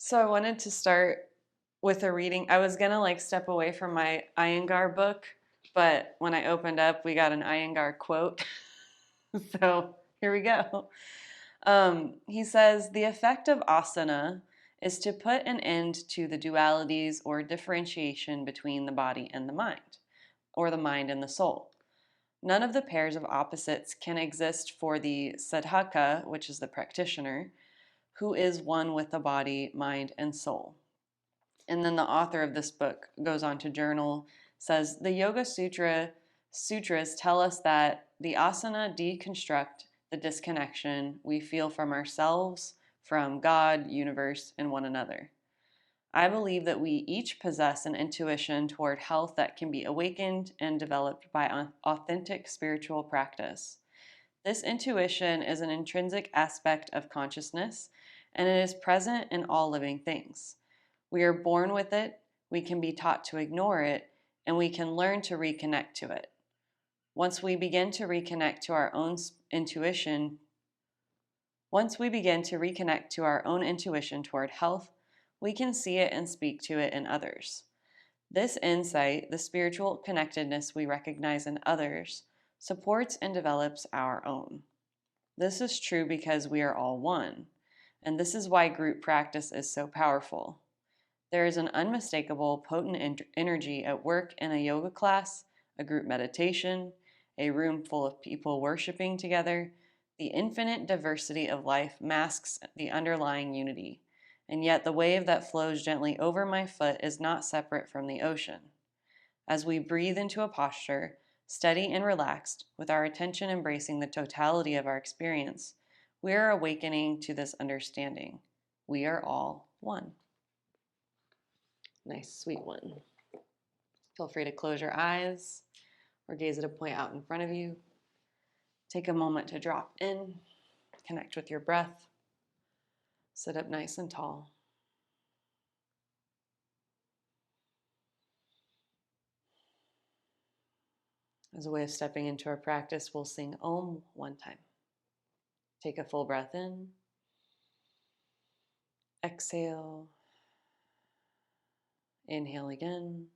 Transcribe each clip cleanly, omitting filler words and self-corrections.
So I wanted to start with a reading. I was gonna like step away from my Iyengar book, but when I opened up, we got an Iyengar quote. So here we go. He says, the effect of asana is to put an end to the dualities or differentiation between the body and the mind, or the mind and the soul. None of the pairs of opposites can exist for the sadhaka, which is the practitioner, who is one with the body, mind, and soul. And then the author of this book goes on to journal, says the Sutras tell us that the asana deconstruct the disconnection we feel from ourselves, from God, universe, and one another. I believe that we each possess an intuition toward health that can be awakened and developed by authentic spiritual practice. This intuition is an intrinsic aspect of consciousness, and it is present in all living things. We are born with it, we can be taught to ignore it, and we can learn to reconnect to it. Once we begin to reconnect to our own intuition, toward health, we can see it and speak to it in others. This insight, the spiritual connectedness we recognize in others, supports and develops our own. This is true because we are all one, and this is why group practice is so powerful. There is an unmistakable, potent energy at work in a yoga class, a group meditation, a room full of people worshiping together. The infinite diversity of life masks the underlying unity, and yet the wave that flows gently over my foot is not separate from the ocean. As we breathe into a posture, steady and relaxed, with our attention embracing the totality of our experience, we are awakening to this understanding. We are all one. Nice, sweet one. Feel free to close your eyes or gaze at a point out in front of you. Take a moment to drop in, connect with your breath, sit up nice and tall. As a way of stepping into our practice, we'll sing Om one time. Take a full breath in, exhale, inhale again.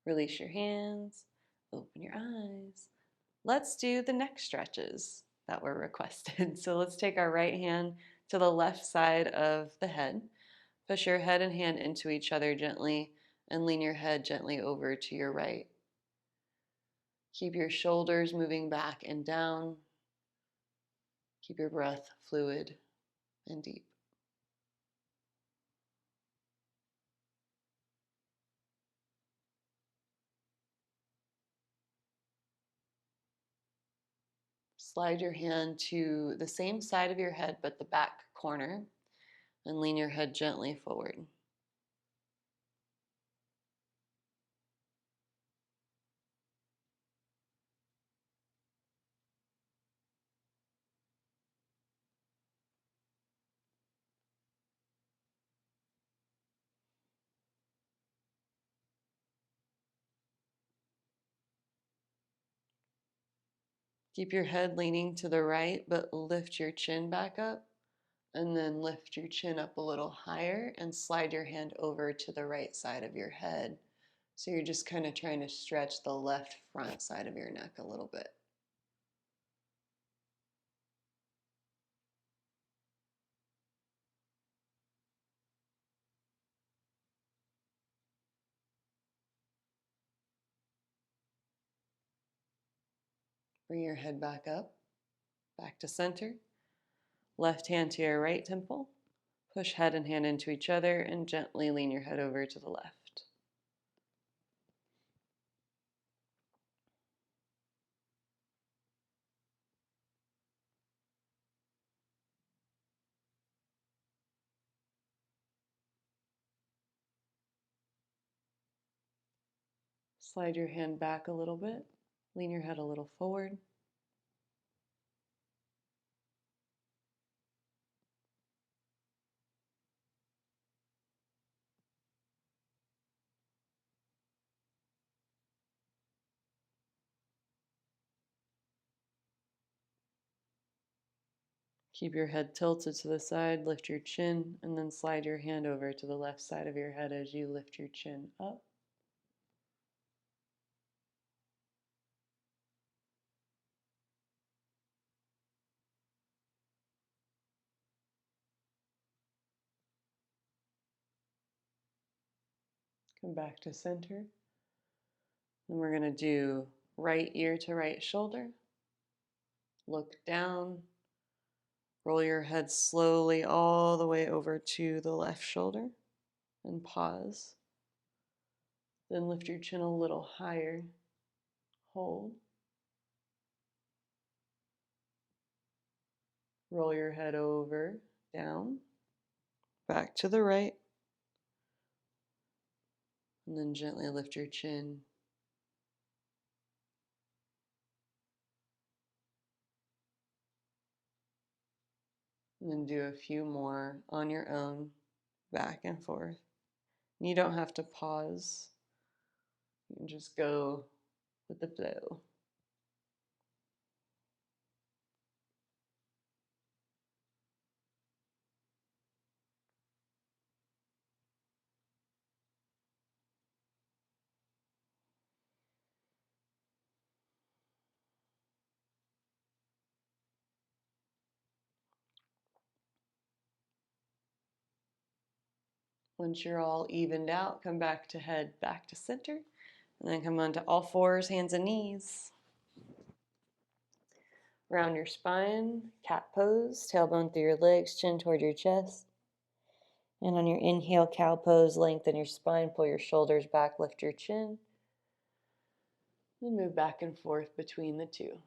Release your hands, open your eyes. Let's do the neck stretches that were requested. So let's take our right hand to the left side of the head. Push your head and hand into each other gently and lean your head gently over to your right. Keep your shoulders moving back and down. Keep your breath fluid and deep. Slide your hand to the same side of your head but the back corner and lean your head gently forward. Keep your head leaning to the right, but lift your chin back up, and then lift your chin up a little higher and slide your hand over to the right side of your head. So you're just kind of trying to stretch the left front side of your neck a little bit. Bring your head back up, back to center. Left hand to your right temple. Push head and hand into each other and gently lean your head over to the left. Slide your hand back a little bit. Lean your head a little forward. Keep your head tilted to the side, lift your chin, and then slide your hand over to the left side of your head as you lift your chin up. Come back to center. And we're going to do right ear to right shoulder. Look down. Roll your head slowly all the way over to the left shoulder and pause. Then lift your chin a little higher. Hold. Roll your head over, down, back to the right. And then gently lift your chin. And then do a few more on your own, back and forth. You don't have to pause. You can just go with the flow. Once you're all evened out, come back to head back to center. And then come onto all fours, hands and knees. Round your spine, cat pose, tailbone through your legs, chin toward your chest. And on your inhale, cow pose, lengthen your spine, pull your shoulders back, lift your chin. Then move back and forth between the two.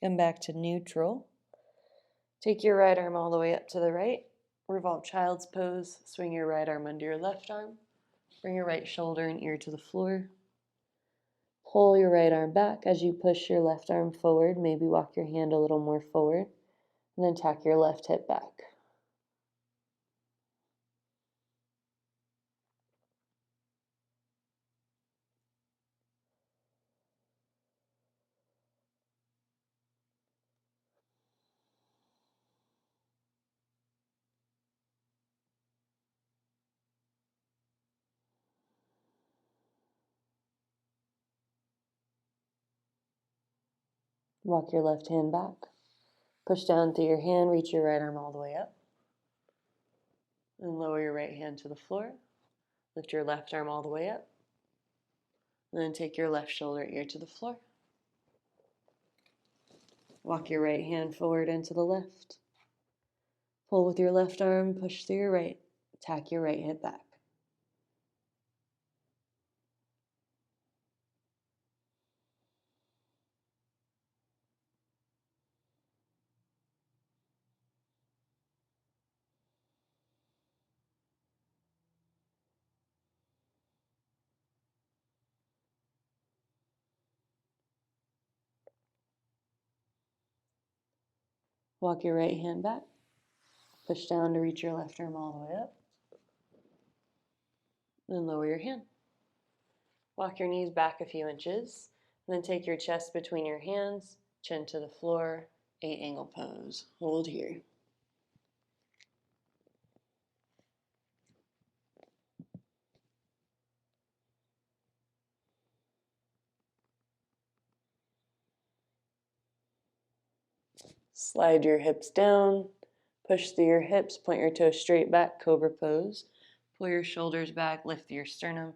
Come back to neutral. Take your right arm all the way up to the right. Revolve child's pose. Swing your right arm under your left arm. Bring your right shoulder and ear to the floor. Pull your right arm back as you push your left arm forward. Maybe walk your hand a little more forward. And then tack your left hip back. Walk your left hand back. Push down through your hand, reach your right arm all the way up. And lower your right hand to the floor. Lift your left arm all the way up. And then take your left shoulder ear to the floor. Walk your right hand forward and to the left. Pull with your left arm, push through your right. Tack your right hip back. Walk your right hand back. Push down to reach your left arm all the way up. Then lower your hand. Walk your knees back a few inches. And then take your chest between your hands, chin to the floor, 8 angle pose. Hold here. Slide your hips down. Push through your hips, point your toes straight back, cobra pose. Pull your shoulders back, lift your sternum,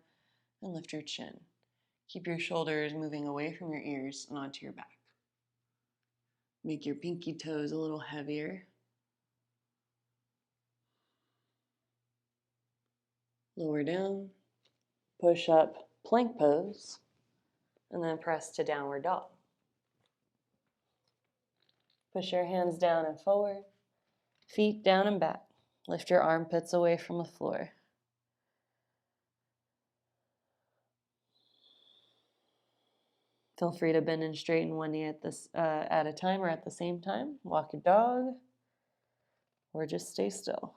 and lift your chin. Keep your shoulders moving away from your ears and onto your back. Make your pinky toes a little heavier. Lower down. Push up, plank pose. and then press to downward dog. Push your hands down and forward, feet down and back. Lift your armpits away from the floor. Feel free to bend and straighten one knee at a time or at the same time. Walk your dog, or just stay still.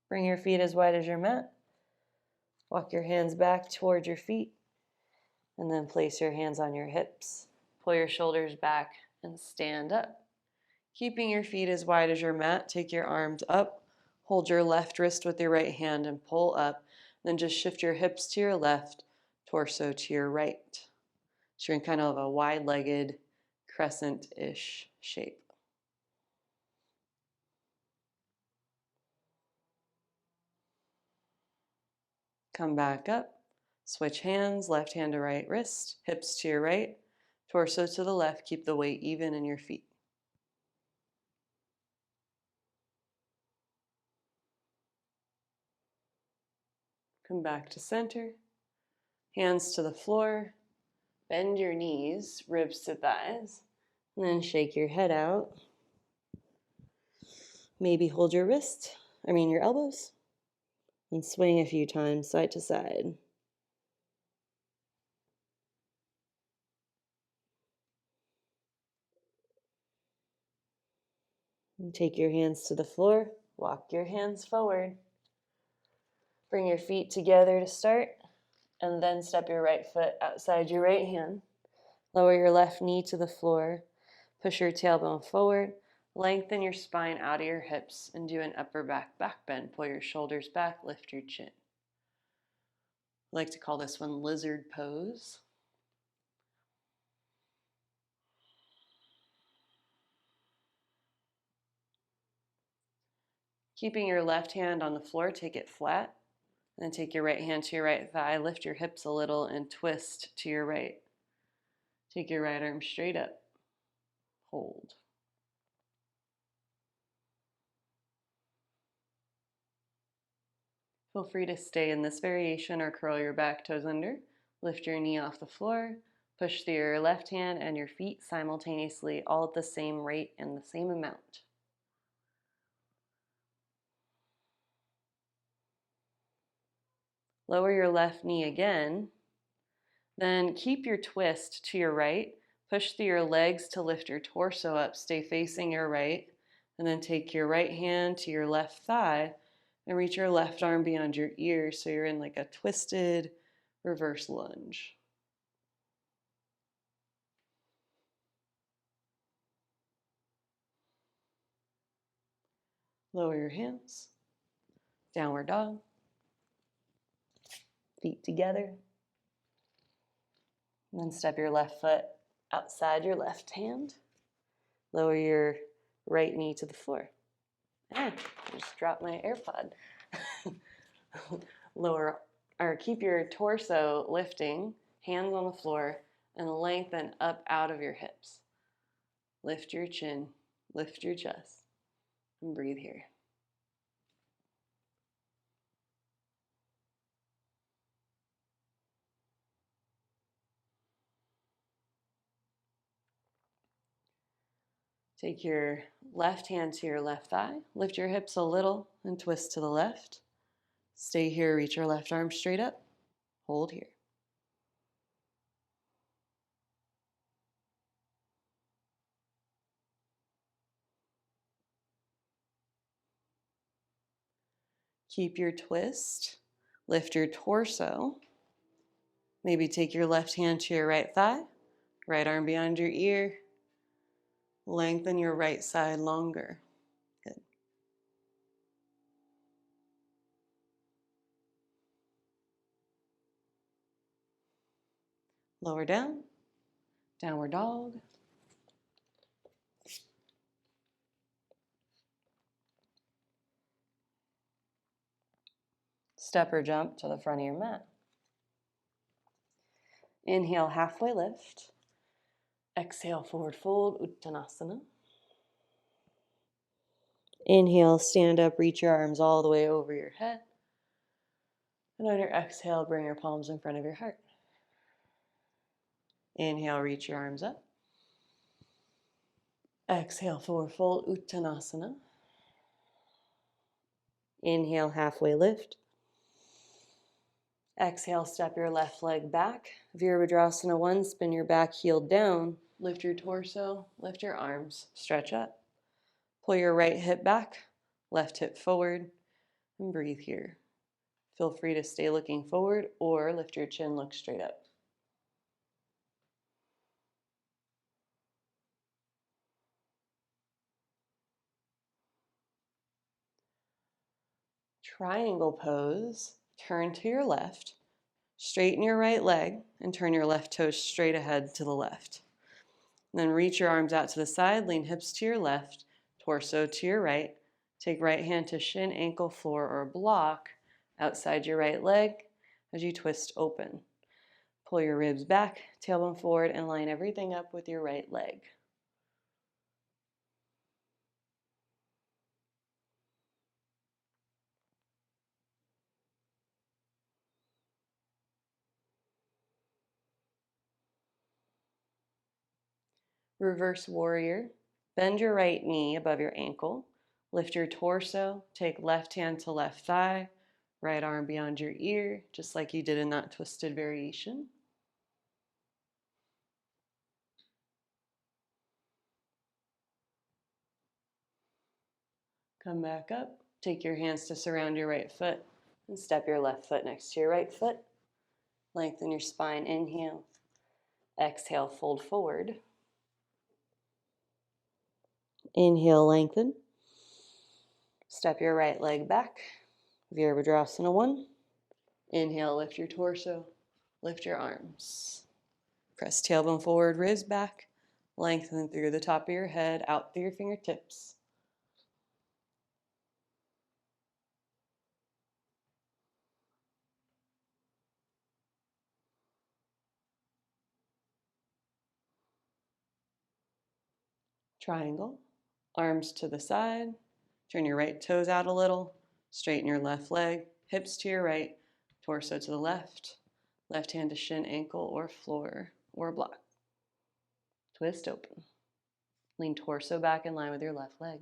Bring your feet as wide as your mat. Walk your hands back towards your feet, and then place your hands on your hips. Pull your shoulders back and stand up. Keeping your feet as wide as your mat, take your arms up. Hold your left wrist with your right hand and pull up. Then just shift your hips to your left, torso to your right. So you're in kind of a wide-legged, crescent-ish shape. Come back up. Switch hands, left hand to right wrist, hips to your right, torso to the left. Keep the weight even in your feet. Come back to center. Hands to the floor. Bend your knees, ribs to thighs. And then shake your head out. Maybe hold your your elbows. And swing a few times side to side. And take your hands to the floor. Walk your hands forward. Bring your feet together to start. And then step your right foot outside your right hand. Lower your left knee to the floor. Push your tailbone forward. Lengthen your spine out of your hips and do an upper back bend. Pull your shoulders back, lift your chin. I like to call this one lizard pose. Keeping your left hand on the floor, take it flat. And then take your right hand to your right thigh, lift your hips a little and twist to your right. Take your right arm straight up. Hold. Feel free to stay in this variation or curl your back toes under. Lift your knee off the floor. Push through your left hand and your feet simultaneously, all at the same rate and the same amount. Lower your left knee again. Then keep your twist to your right. Push through your legs to lift your torso up. Stay facing your right. And then take your right hand to your left thigh and reach your left arm beyond your ear so you're in like a twisted reverse lunge. Lower your hands. Downward dog. Feet together. And then step your left foot outside your left hand. Lower your right knee to the floor. I just dropped my AirPod. Keep your torso lifting, hands on the floor, and lengthen up out of your hips. Lift your chin, lift your chest, and breathe here. Take your left hand to your left thigh, lift your hips a little, and twist to the left. Stay here, reach your left arm straight up, hold here. Keep your twist, lift your torso. Maybe take your left hand to your right thigh, right arm behind your ear. Lengthen your right side longer. Good. Lower down, downward dog. Step or jump to the front of your mat. Inhale, halfway lift. Exhale, forward fold, Uttanasana. Inhale, stand up, reach your arms all the way over your head. And on your exhale, bring your palms in front of your heart. Inhale, reach your arms up. Exhale, forward fold, Uttanasana. Inhale, halfway lift. Exhale, step your left leg back. Virabhadrasana 1, spin your back heel down. Lift your torso, lift your arms, stretch up. Pull your right hip back, left hip forward, and breathe here. Feel free to stay looking forward or lift your chin, look straight up. Triangle pose, turn to your left, straighten your right leg, and turn your left toes straight ahead to the left. And then reach your arms out to the side, lean hips to your left, torso to your right. Take right hand to shin, ankle, floor, or block outside your right leg as you twist open. Pull your ribs back, tailbone forward, and line everything up with your right leg. Reverse warrior. Bend your right knee above your ankle. Lift your torso. Take left hand to left thigh. Right arm beyond your ear, just like you did in that twisted variation. Come back up. Take your hands to surround your right foot and step your left foot next to your right foot. Lengthen your spine. Inhale. Exhale, fold forward. Inhale, lengthen. Step your right leg back. Virabhadrasana 1. Inhale, lift your torso. Lift your arms. Press tailbone forward, ribs back. Lengthen through the top of your head, out through your fingertips. Triangle. Arms to the side. Turn your right toes out a little. Straighten your left leg. Hips to your right. Torso to the left. Left hand to shin, ankle, or floor, or block. Twist open. Lean torso back in line with your left leg.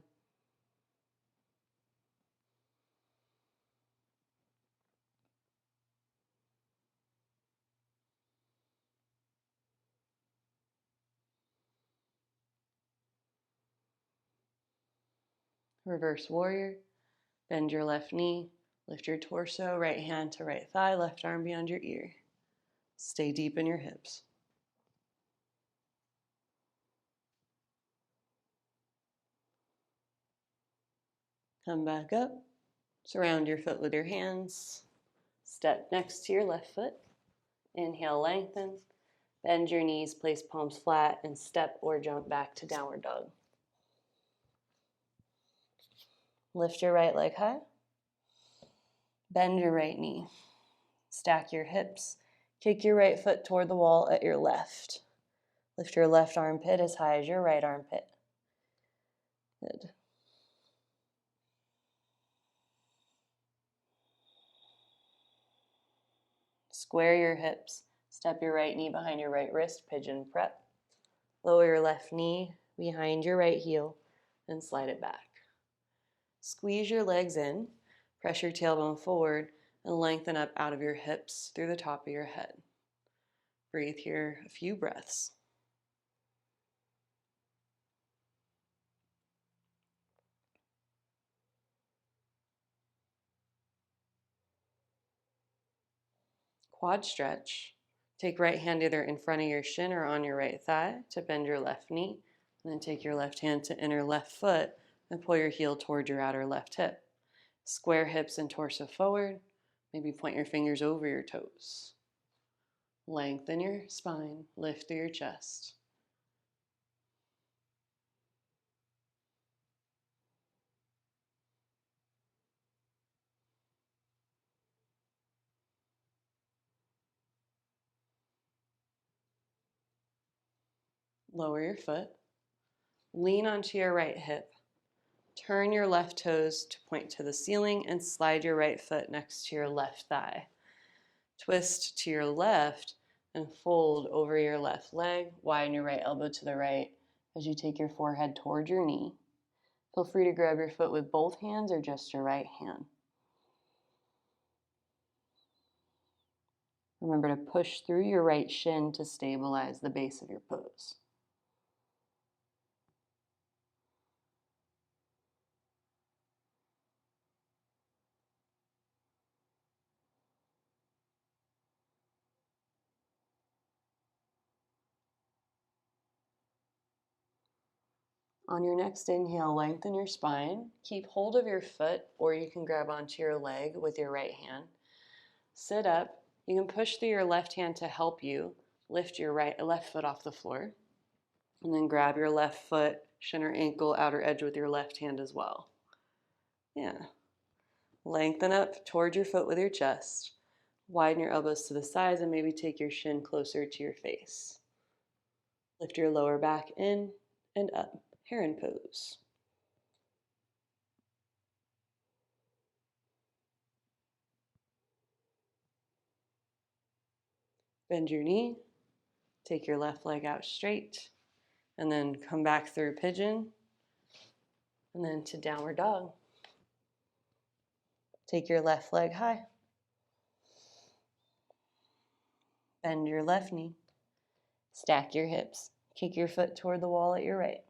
Reverse warrior. Bend your left knee. Lift your torso, right hand to right thigh, left arm beyond your ear. Stay deep in your hips. Come back up. Surround your foot with your hands. Step next to your left foot. Inhale, lengthen. Bend your knees, place palms flat, and step or jump back to downward dog. Lift your right leg high. Bend your right knee. Stack your hips. Kick your right foot toward the wall at your left. Lift your left armpit as high as your right armpit. Good. Square your hips. Step your right knee behind your right wrist, pigeon prep. Lower your left knee behind your right heel and slide it back. Squeeze your legs in, press your tailbone forward, and lengthen up out of your hips through the top of your head. Breathe here a few breaths. Quad stretch. Take right hand either in front of your shin or on your right thigh to bend your left knee. And then take your left hand to inner left foot and pull your heel toward your outer left hip. Square hips and torso forward. Maybe point your fingers over your toes. Lengthen your spine, lift through your chest. lower your foot, lean onto your right hip, turn your left toes to point to the ceiling, and slide your right foot next to your left thigh. Twist to your left and fold over your left leg. Widen your right elbow to the right as you take your forehead toward your knee. Feel free to grab your foot with both hands or just your right hand. Remember to push through your right shin to stabilize the base of your pose. On your next inhale, lengthen your spine. Keep hold of your foot, or you can grab onto your leg with your right hand. Sit up. You can push through your left hand to help you lift your left foot off the floor. And then grab your left foot, shin or ankle, outer edge with your left hand as well. Yeah. Lengthen up toward your foot with your chest. Widen your elbows to the sides and maybe take your shin closer to your face. Lift your lower back in and up. Heron pose. Bend your knee. Take your left leg out straight. And then come back through pigeon. And then to downward dog. Take your left leg high. Bend your left knee. Stack your hips. Kick your foot toward the wall at your right.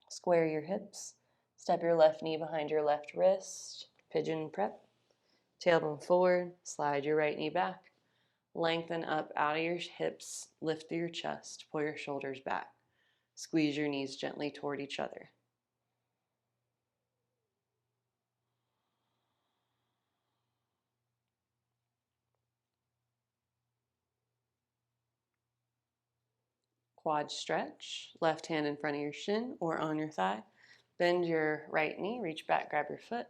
Square your hips. Step your left knee behind your left wrist. Pigeon prep. Tailbone forward. Slide your right knee back. Lengthen up out of your hips. Lift through your chest. Pull your shoulders back. Squeeze your knees gently toward each other. Quad stretch. Left hand in front of your shin or on your thigh. Bend your right knee. Reach back. Grab your foot.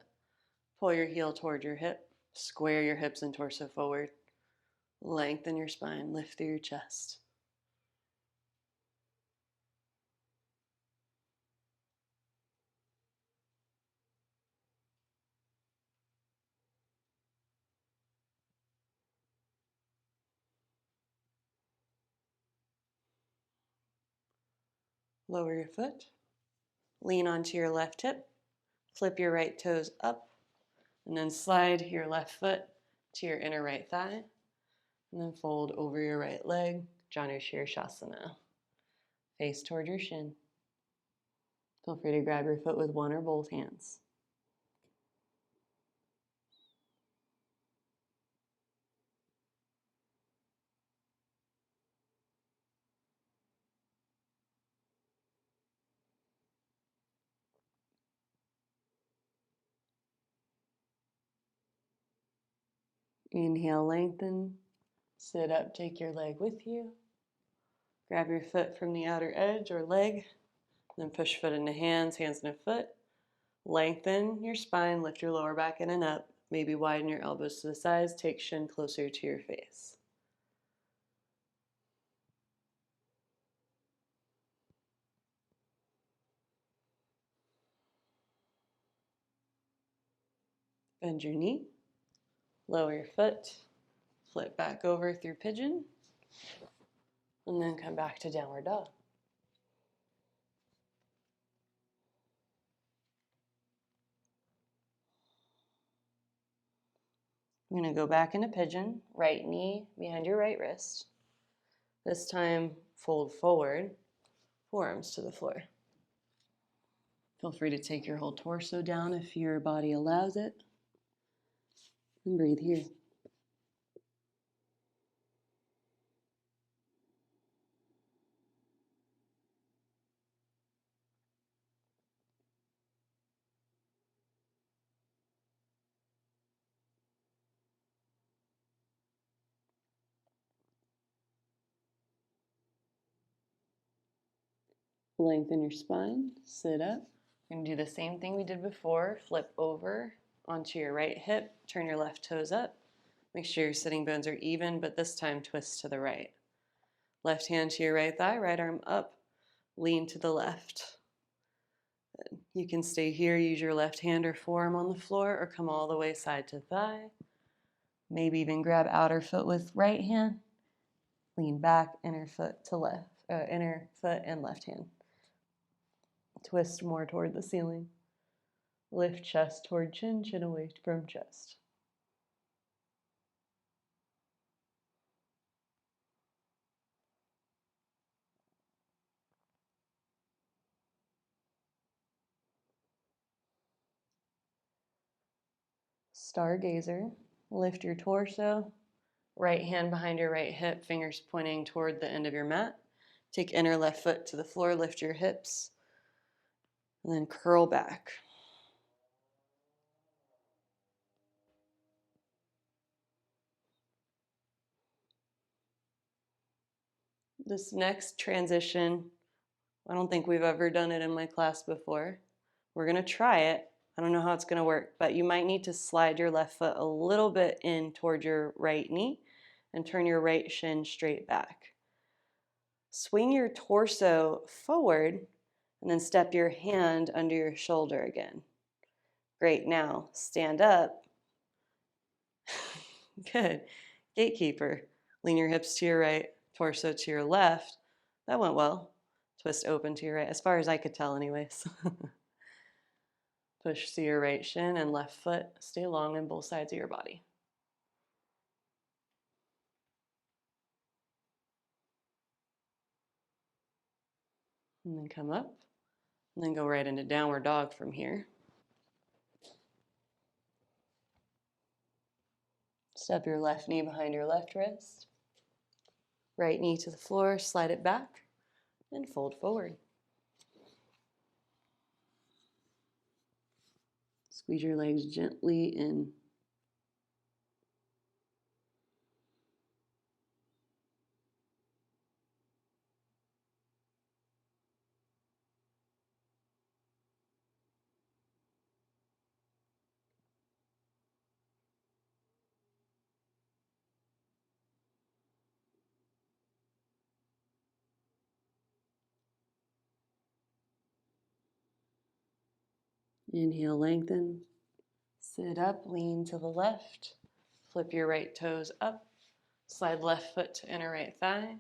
Pull your heel toward your hip. Square your hips and torso forward. Lengthen your spine. Lift through your chest. Lower your foot. Lean onto your left hip. Flip your right toes up. And then slide your left foot to your inner right thigh. And then fold over your right leg. Janu Shirshasana. Face toward your shin. Feel free to grab your foot with one or both hands. Inhale, lengthen. Sit up, take your leg with you. Grab your foot from the outer edge or leg. Then push foot into hands, hands into foot. Lengthen your spine, lift your lower back in and up. Maybe widen your elbows to the sides, take shin closer to your face. Bend your knee, lower your foot, flip back over through pigeon, and then come back to downward dog. I'm going to go back into pigeon, right knee behind your right wrist. This time, fold forward, forearms to the floor. Feel free to take your whole torso down if your body allows it. And breathe here. Lengthen your spine, sit up. We're going to do the same thing we did before. Flip over onto your right hip. Turn your left toes up. Make sure your sitting bones are even, but this time twist to the right. Left hand to your right thigh, right arm up. Lean to the left. Good. You can stay here, use your left hand or forearm on the floor, or come all the way side to thigh. Maybe even grab outer foot with right hand. Lean back, inner foot to left, inner foot and left hand. Twist more toward the ceiling. Lift chest toward chin, chin away from chest. Stargazer. Lift your torso. Right hand behind your right hip, fingers pointing toward the end of your mat. Take inner left foot to the floor, lift your hips, and then curl back. This next transition, I don't think we've ever done it in my class before. We're going to try it. I don't know how it's going to work, but you might need to slide your left foot a little bit in toward your right knee and turn your right shin straight back. Swing your torso forward and then step your hand under your shoulder again. Great, now stand up. Good. Gatekeeper. Lean your hips to your right, torso to your left. That went well. Twist open to your right, as far as I could tell anyways. Push to your right shin and left foot. Stay long on both sides of your body. And then come up. And then go right into downward dog from here. Step your left knee behind your left wrist. Right knee to the floor, slide it back, and fold forward. Squeeze your legs gently in. Inhale, lengthen. Sit up, lean to the left. Flip your right toes up. Slide left foot to inner right thigh.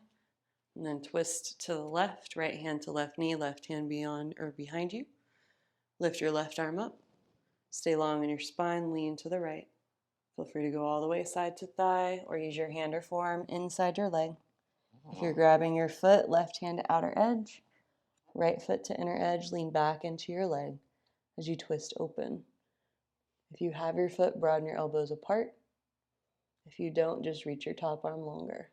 And then twist to the left, right hand to left knee, left hand beyond or behind you. Lift your left arm up. Stay long in your spine, lean to the right. Feel free to go all the way side to thigh or use your hand or forearm inside your leg. If you're grabbing your foot, left hand to outer edge, right foot to inner edge, lean back into your leg as you twist open. If you have your foot, broaden your elbows apart. If you don't, just reach your top arm longer.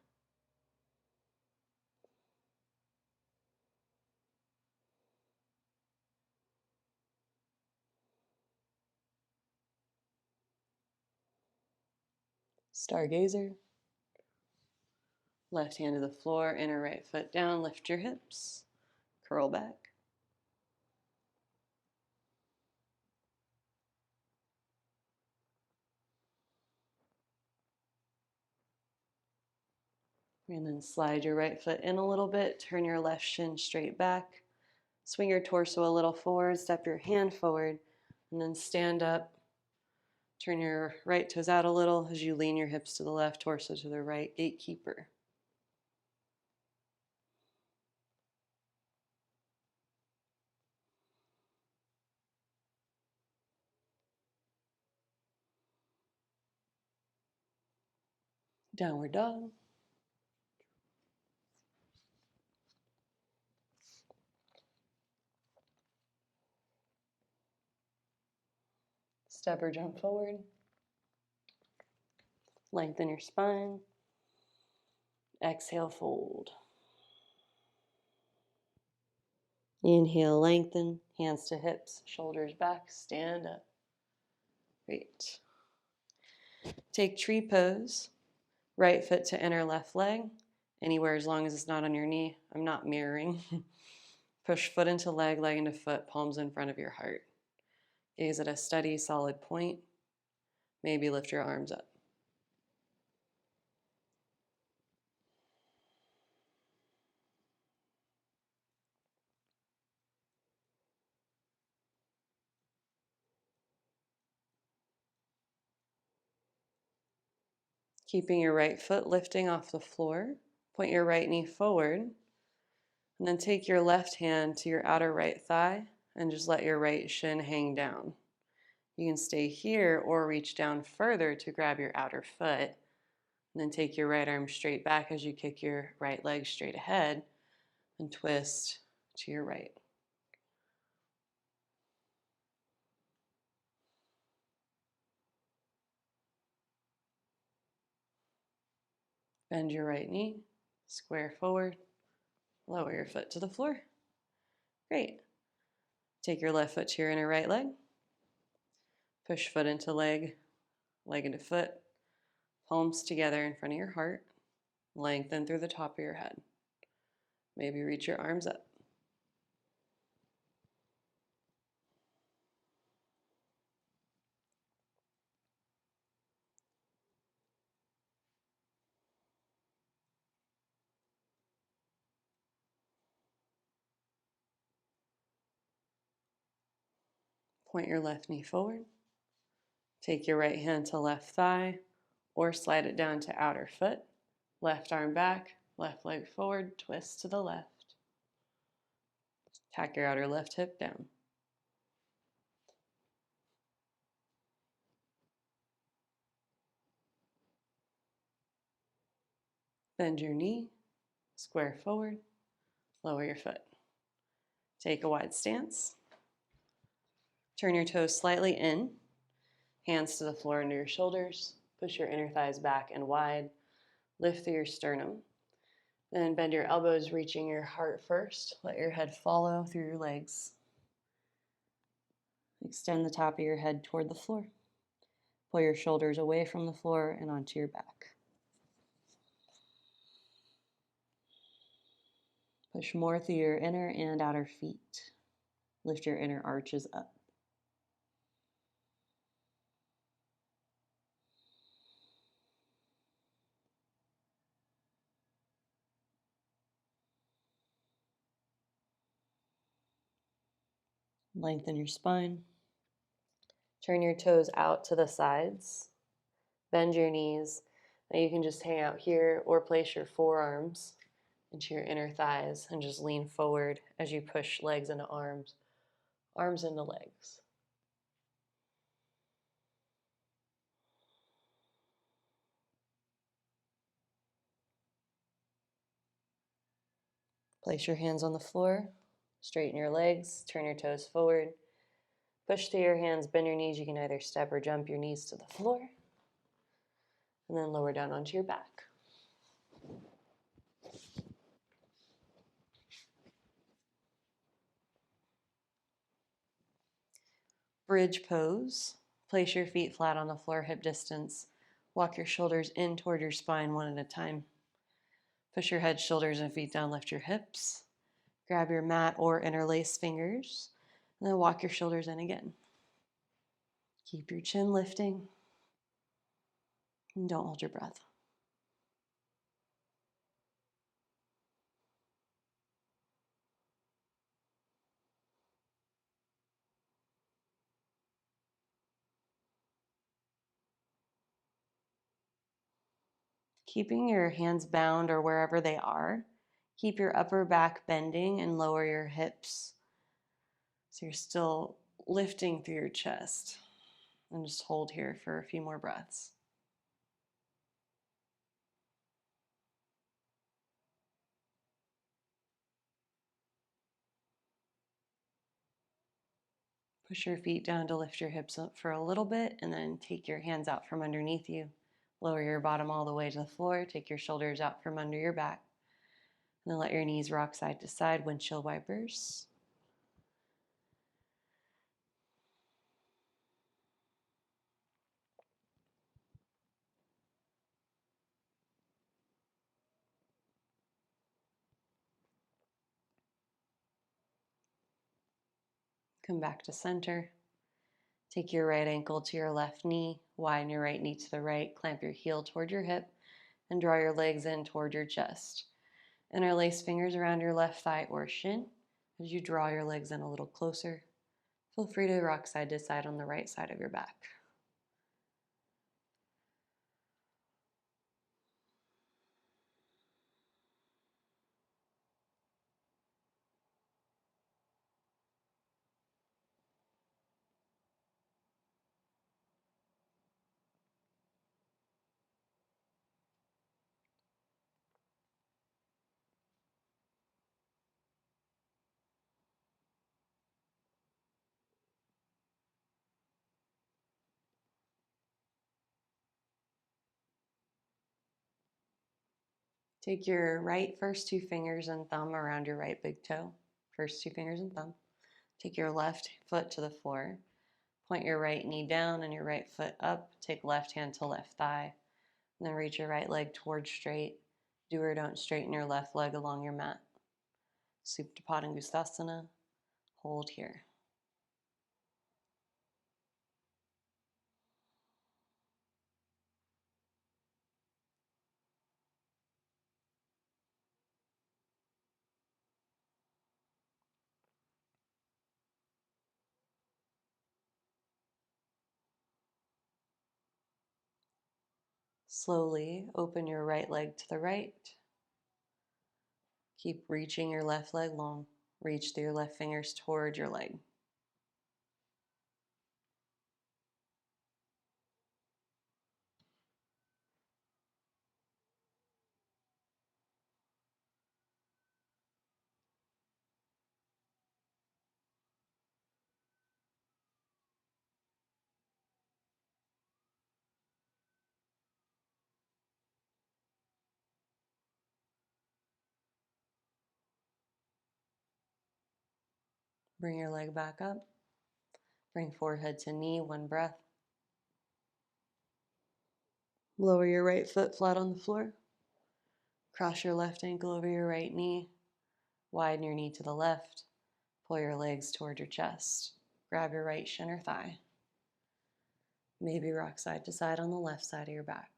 Stargazer. Left hand to the floor, inner right foot down, lift your hips, curl back. And then slide your right foot in a little bit, turn your left shin straight back, swing your torso a little forward, step your hand forward, and then stand up. Turn your right toes out a little as you lean your hips to the left, torso to the right, gatekeeper. Downward dog. Step or jump forward. Lengthen your spine. Exhale, fold. Inhale, lengthen. Hands to hips, shoulders back, stand up. Great. Take tree pose. Right foot to inner left leg. Anywhere as long as it's not on your knee. I'm not mirroring. Push foot into leg, leg into foot, palms in front of your heart. Gaze at a steady, solid point. Maybe lift your arms up. Keeping your right foot lifting off the floor. Point your right knee forward. And then take your left hand to your outer right thigh and just let your right shin hang down. You can stay here or reach down further to grab your outer foot. And then take your right arm straight back as you kick your right leg straight ahead and twist to your right. Bend your right knee, square forward, lower your foot to the floor. Great. Take your left foot to your inner right leg. Push foot into leg, leg into foot, palms together in front of your heart. Lengthen through the top of your head. Maybe reach your arms up. Point your left knee forward. Take your right hand to left thigh or slide it down to outer foot. Left arm back, left leg forward, twist to the left. Tack your outer left hip down. Bend your knee, square forward, lower your foot. Take a wide stance. Turn your toes slightly in, hands to the floor under your shoulders. Push your inner thighs back and wide. Lift through your sternum. Then bend your elbows, reaching your heart first. Let your head follow through your legs. Extend the top of your head toward the floor. Pull your shoulders away from the floor and onto your back. Push more through your inner and outer feet. Lift your inner arches up. Lengthen your spine. Turn your toes out to the sides. Bend your knees. Now you can just hang out here or place your forearms into your inner thighs and just lean forward as you push legs into arms, arms into legs. Place your hands on the floor, straighten your legs, turn your toes forward, push through your hands, bend your knees. You can either step or jump your knees to the floor, and then lower down onto your back. Bridge pose. Place your feet flat on the floor, hip distance. Walk your shoulders in toward your spine one at a time. Push your head, shoulders, and feet down, lift your hips. Grab your mat or interlace fingers, and then walk your shoulders in again. Keep your chin lifting, and don't hold your breath. Keeping your hands bound or wherever they are, keep your upper back bending and lower your hips. So you're still lifting through your chest. And just hold here for a few more breaths. Push your feet down to lift your hips up for a little bit, and then take your hands out from underneath you. Lower your bottom all the way to the floor. Take your shoulders out from under your back. And then let your knees rock side to side, windshield wipers. Come back to center. Take your right ankle to your left knee. Widen your right knee to the right, clamp your heel toward your hip, and draw your legs in toward your chest. Interlace fingers around your left thigh or shin as you draw your legs in a little closer. Feel free to rock side to side on the right side of your back. Take your right first two fingers and thumb around your right big toe. First two fingers and thumb. Take your left foot to the floor. Point your right knee down and your right foot up. Take left hand to left thigh. And then reach your right leg towards straight. Do or don't straighten your left leg along your mat. Supta Padangusthasana. Hold here. Slowly open your right leg to the right. Keep reaching your left leg long. Reach through your left fingers toward your leg. Bring your leg back up. Bring forehead to knee, one breath. Lower your right foot flat on the floor. Cross your left ankle over your right knee. Widen your knee to the left. Pull your legs toward your chest. Grab your right shin or thigh. Maybe rock side to side on the left side of your back.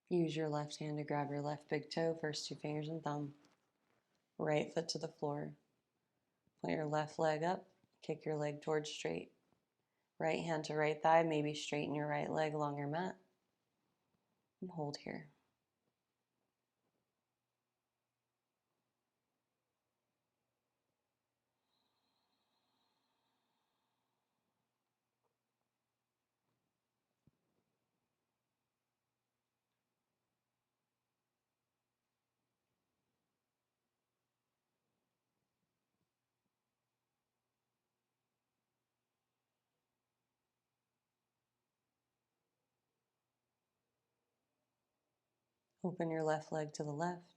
Use your left hand to grab your left big toe, first two fingers and thumb. Right foot to the floor. Point your left leg up. Kick your leg towards straight. Right hand to right thigh. Maybe straighten your right leg along your mat. And hold here. Open your left leg to the left.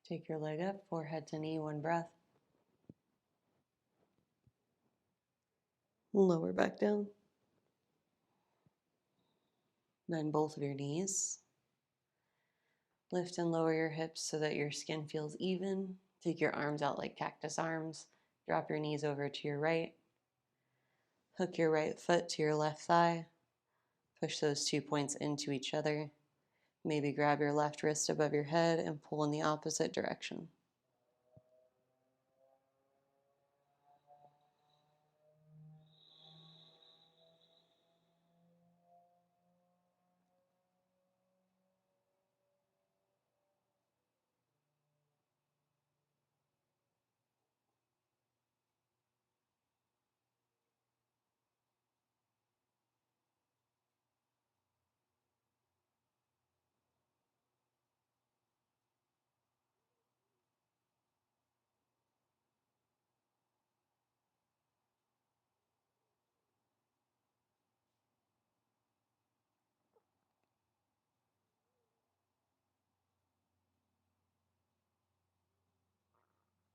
Take your leg up, forehead to knee, one breath. Lower back down. Bend both of your knees. Lift and lower your hips so that your skin feels even. Take your arms out like cactus arms. Drop your knees over to your right. Hook your right foot to your left thigh. Push those 2 points into each other. Maybe grab your left wrist above your head and pull in the opposite direction.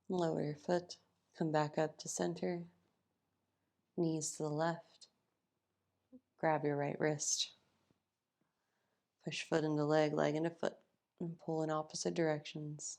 Lower your foot, come back up to center, knees to the left, grab your right wrist, push foot into leg, leg into foot, and pull in opposite directions.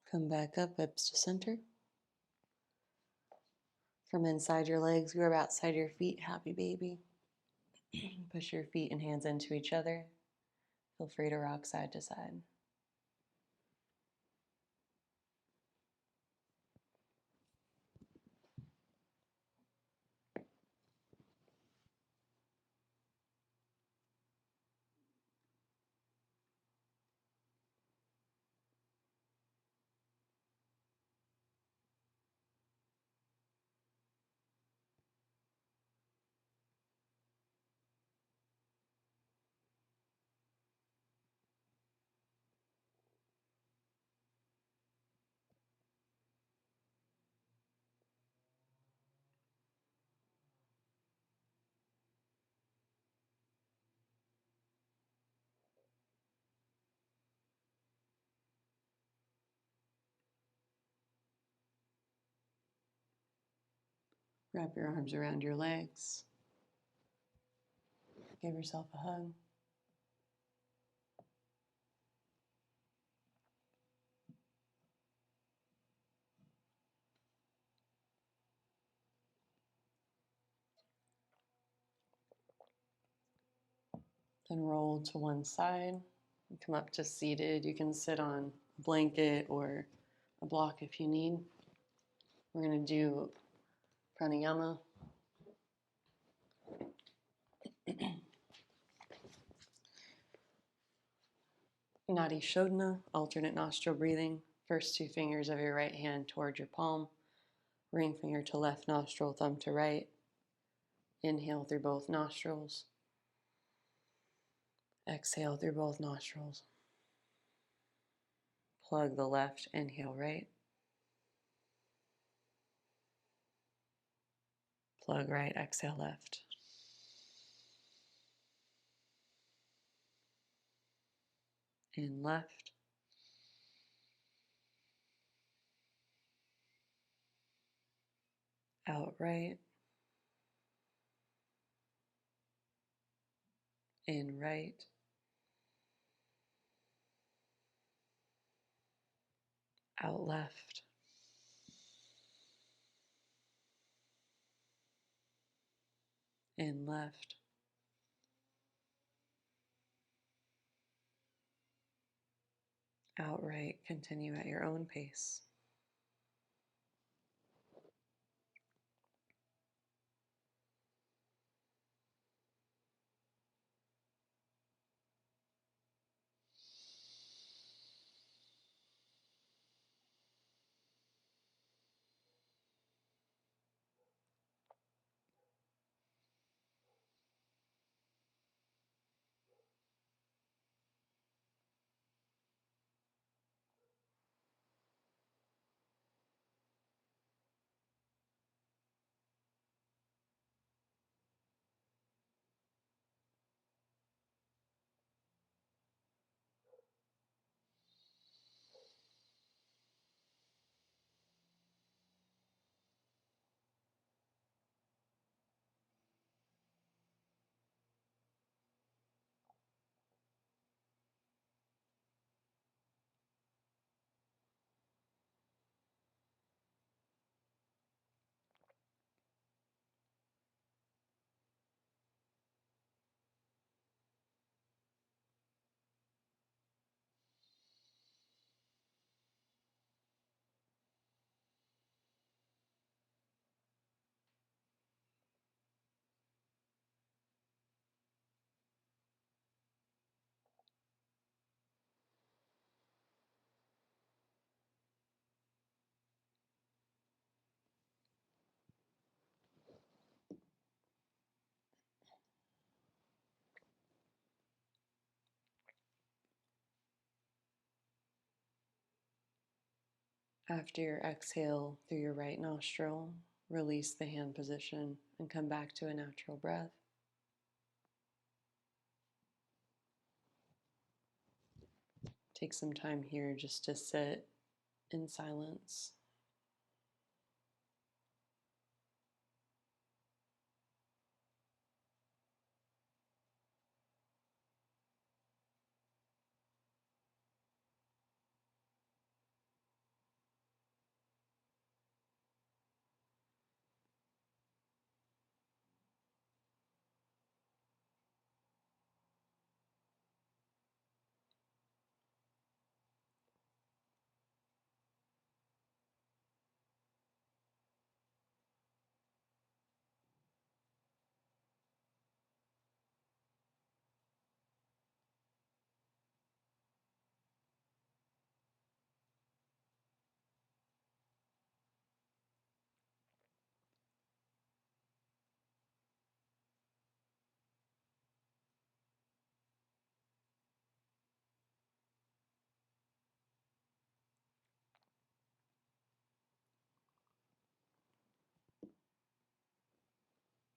Come back up, hips to center. From inside your legs, grab outside your feet, happy baby. Push your feet and hands into each other. Feel free to rock side to side. Wrap your arms around your legs. Give yourself a hug. Then roll to one side. Come up to seated. You can sit on a blanket or a block if you need. We're going to do pranayama. Nadi Shodhana, alternate nostril breathing. First 2 fingers of your right hand toward your palm. Ring finger to left nostril, thumb to right. Inhale through both nostrils. Exhale through both nostrils. Plug the left, inhale right. Plug right, exhale left. In left. Out right. In right. Out left. In left. Out right. Continue at your own pace. After your exhale through your right nostril, release the hand position and come back to a natural breath. Take some time here just to sit in silence.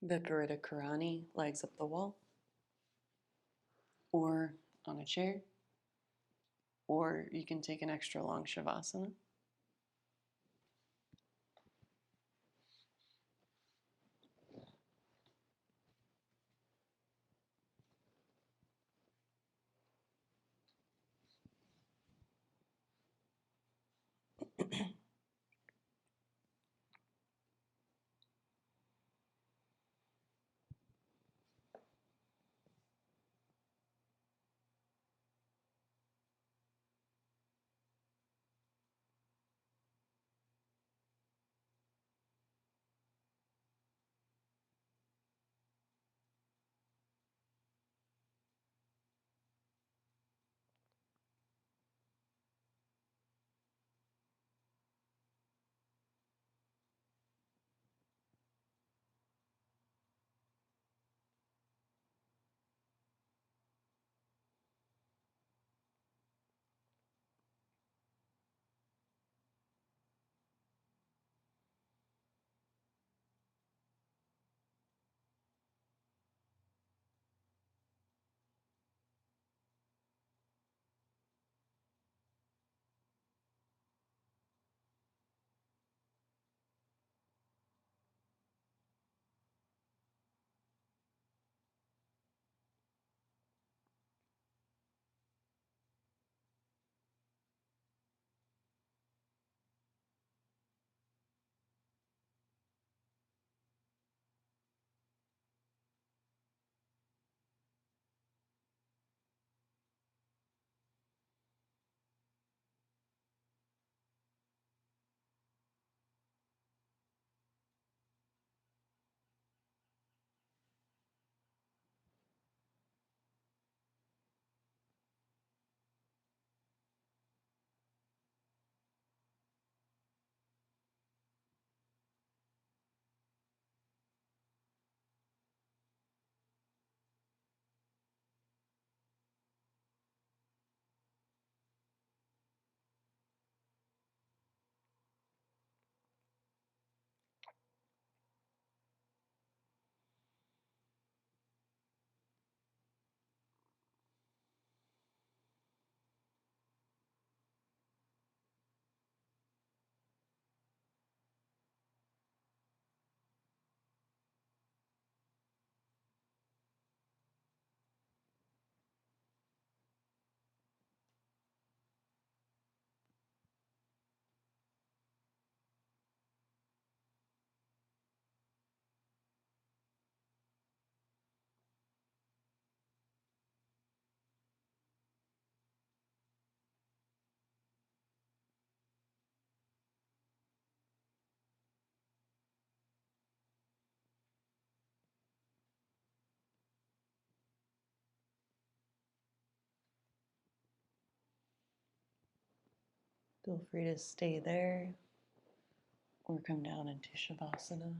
Viparita Karani, legs up the wall, or on a chair, or you can take an extra long Shavasana. Feel free to stay there or come down into Shavasana.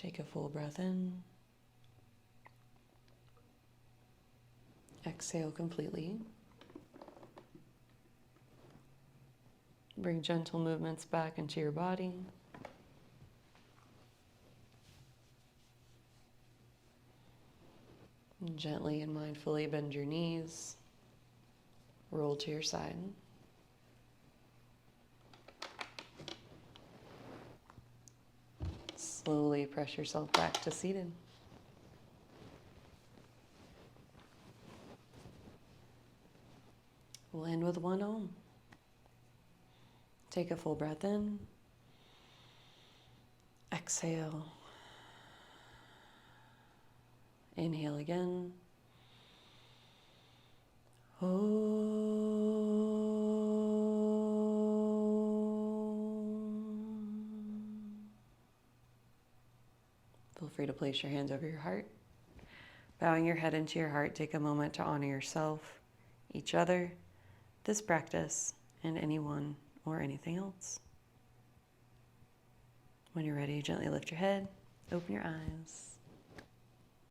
Take a full breath in. Exhale completely. Bring gentle movements back into your body. And gently and mindfully bend your knees. Roll to your side. Slowly press yourself back to seated. We'll end with one Om. Take a full breath in. Exhale. Inhale again. Feel free to place your hands over your heart. Bowing your head into your heart, take a moment to honor yourself, each other, this practice, and anyone or anything else. When you're ready, gently lift your head, open your eyes.